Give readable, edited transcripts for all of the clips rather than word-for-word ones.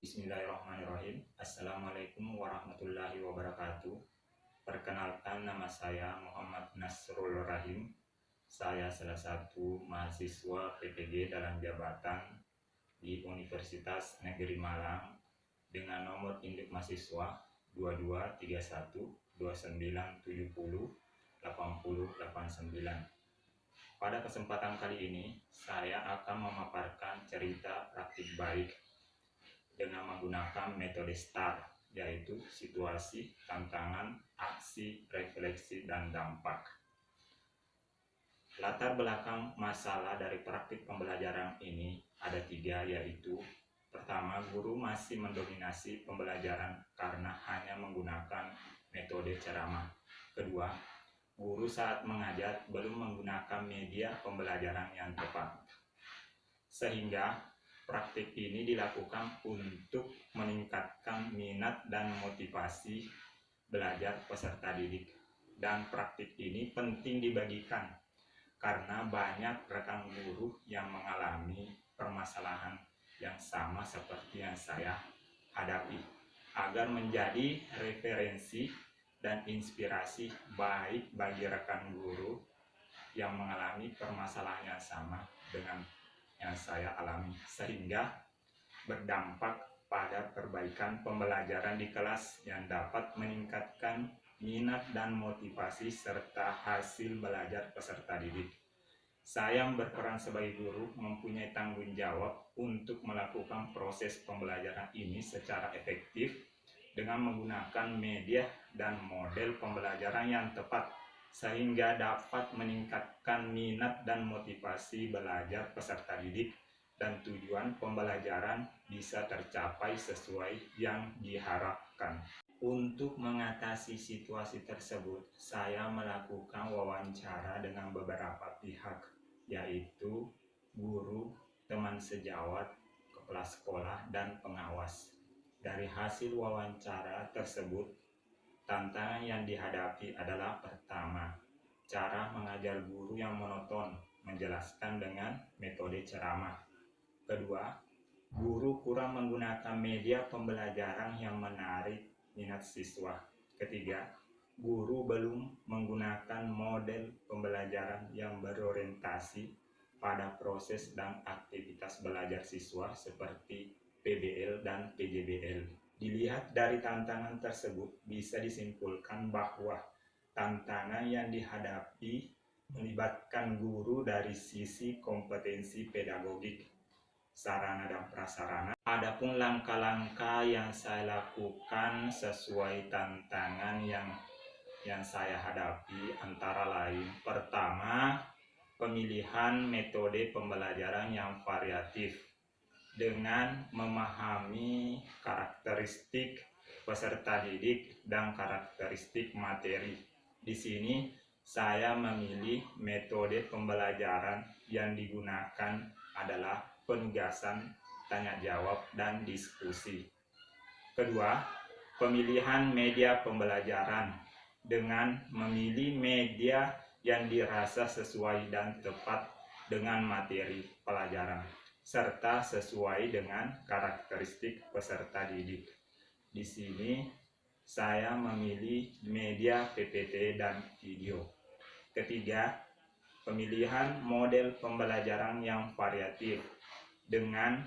Bismillahirrahmanirrahim. Assalamualaikum warahmatullahi wabarakatuh. Perkenalkan, nama saya Muhammad Nasrul Rahim. Saya salah satu mahasiswa PPG dalam jabatan di Universitas Negeri Malang dengan nomor induk mahasiswa 223129708089. Pada kesempatan kali ini, saya akan memaparkan cerita praktik baik dengan menggunakan metode STAR, yaitu situasi, tantangan, aksi, refleksi, dan dampak. Latar belakang masalah dari praktik pembelajaran ini ada 3, yaitu pertama, guru masih mendominasi pembelajaran karena hanya menggunakan metode ceramah. Kedua, guru saat mengajar belum menggunakan media pembelajaran yang tepat, sehingga praktik ini dilakukan untuk meningkatkan minat dan motivasi belajar peserta didik. Dan praktik ini penting dibagikan karena banyak rekan guru yang mengalami permasalahan yang sama seperti yang saya hadapi, agar menjadi referensi dan inspirasi baik bagi rekan guru yang mengalami permasalahan yang sama dengan yang saya alami, sehingga berdampak pada perbaikan pembelajaran di kelas yang dapat meningkatkan minat dan motivasi serta hasil belajar peserta didik. Saya berperan sebagai guru mempunyai tanggung jawab untuk melakukan proses pembelajaran ini secara efektif dengan menggunakan media dan model pembelajaran yang tepat, sehingga dapat meningkatkan minat dan motivasi belajar peserta didik dan tujuan pembelajaran bisa tercapai sesuai yang diharapkan. Untuk mengatasi situasi tersebut, saya melakukan wawancara dengan beberapa pihak, yaitu guru, teman sejawat, kepala sekolah, dan pengawas. Dari hasil wawancara tersebut, tantangan yang dihadapi adalah pertama, cara mengajar guru yang monoton, menjelaskan dengan metode ceramah. Kedua, guru kurang menggunakan media pembelajaran yang menarik minat siswa. Ketiga, guru belum menggunakan model pembelajaran yang berorientasi pada proses dan aktivitas belajar siswa seperti PBL dan PJBL. Dilihat dari tantangan tersebut, bisa disimpulkan bahwa tantangan yang dihadapi melibatkan guru dari sisi kompetensi pedagogik, sarana dan prasarana. Adapun langkah-langkah yang saya lakukan sesuai tantangan yang saya hadapi antara lain, pertama, pemilihan metode pembelajaran yang variatif dengan memahami karakteristik peserta didik dan karakteristik materi. Di sini saya memilih metode pembelajaran yang digunakan adalah penugasan, tanya jawab, dan diskusi. Kedua, pemilihan media pembelajaran dengan memilih media yang dirasa sesuai dan tepat dengan materi pelajaran serta sesuai dengan karakteristik peserta didik. Di sini saya memilih media PPT dan video. Ketiga, pemilihan model pembelajaran yang variatif dengan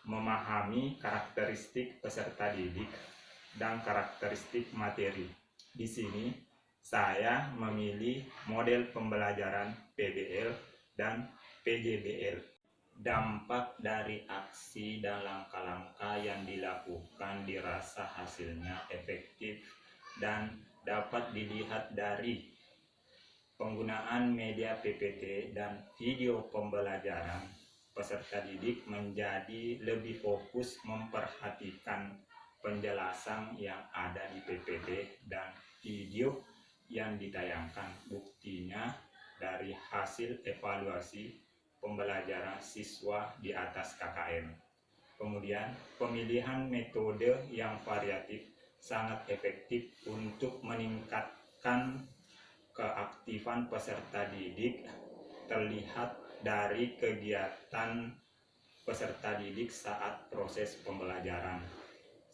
memahami karakteristik peserta didik dan karakteristik materi. Di sini saya memilih model pembelajaran PBL dan PJBL. Dampak dari aksi dan langkah-langkah yang dilakukan dirasa hasilnya efektif dan dapat dilihat dari penggunaan media PPT dan video pembelajaran. Peserta didik menjadi lebih fokus memperhatikan penjelasan yang ada di PPT dan video yang ditayangkan. Buktinya dari hasil evaluasi pembelajaran siswa di atas KKM. Kemudian, pemilihan metode yang variatif sangat efektif untuk meningkatkan keaktifan peserta didik, terlihat dari kegiatan peserta didik saat proses pembelajaran.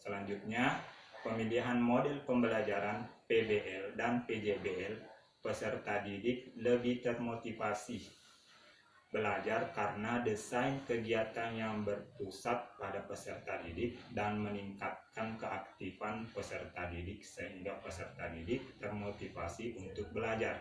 Selanjutnya, pemilihan model pembelajaran PBL dan PJBL, peserta didik lebih termotivasi belajar karena desain kegiatan yang berpusat pada peserta didik dan meningkatkan keaktifan peserta didik sehingga peserta didik termotivasi untuk belajar.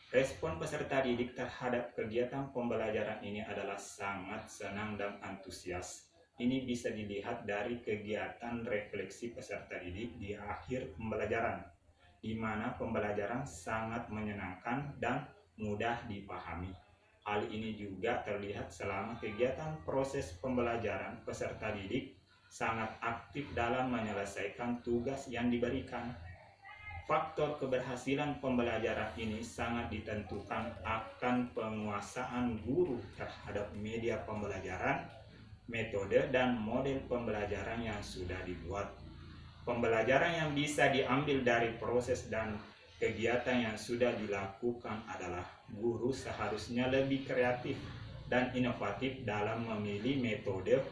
Respon peserta didik terhadap kegiatan pembelajaran ini adalah sangat senang dan antusias. Ini bisa dilihat dari kegiatan refleksi peserta didik di akhir pembelajaran, di mana pembelajaran sangat menyenangkan dan mudah dipahami. Hal ini juga terlihat selama kegiatan proses pembelajaran, peserta didik sangat aktif dalam menyelesaikan tugas yang diberikan. Faktor keberhasilan pembelajaran ini sangat ditentukan akan penguasaan guru terhadap media pembelajaran, metode, dan model pembelajaran yang sudah dibuat. Pembelajaran yang bisa diambil dari proses dan kegiatan yang sudah dilakukan adalah guru seharusnya lebih kreatif dan inovatif dalam memilih metode,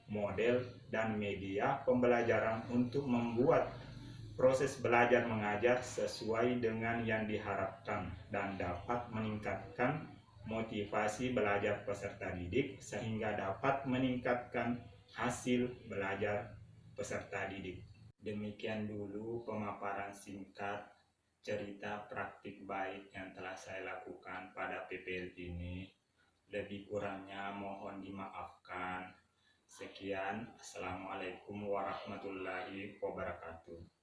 model, dan media pembelajaran untuk membuat proses belajar mengajar sesuai dengan yang diharapkan dan dapat meningkatkan motivasi belajar peserta didik sehingga dapat meningkatkan hasil belajar peserta didik. Demikian dulu pemaparan singkat cerita praktik baik yang telah saya lakukan pada PPL ini. Lebih kurangnya mohon dimaafkan. Sekian, Assalamualaikum warahmatullahi wabarakatuh.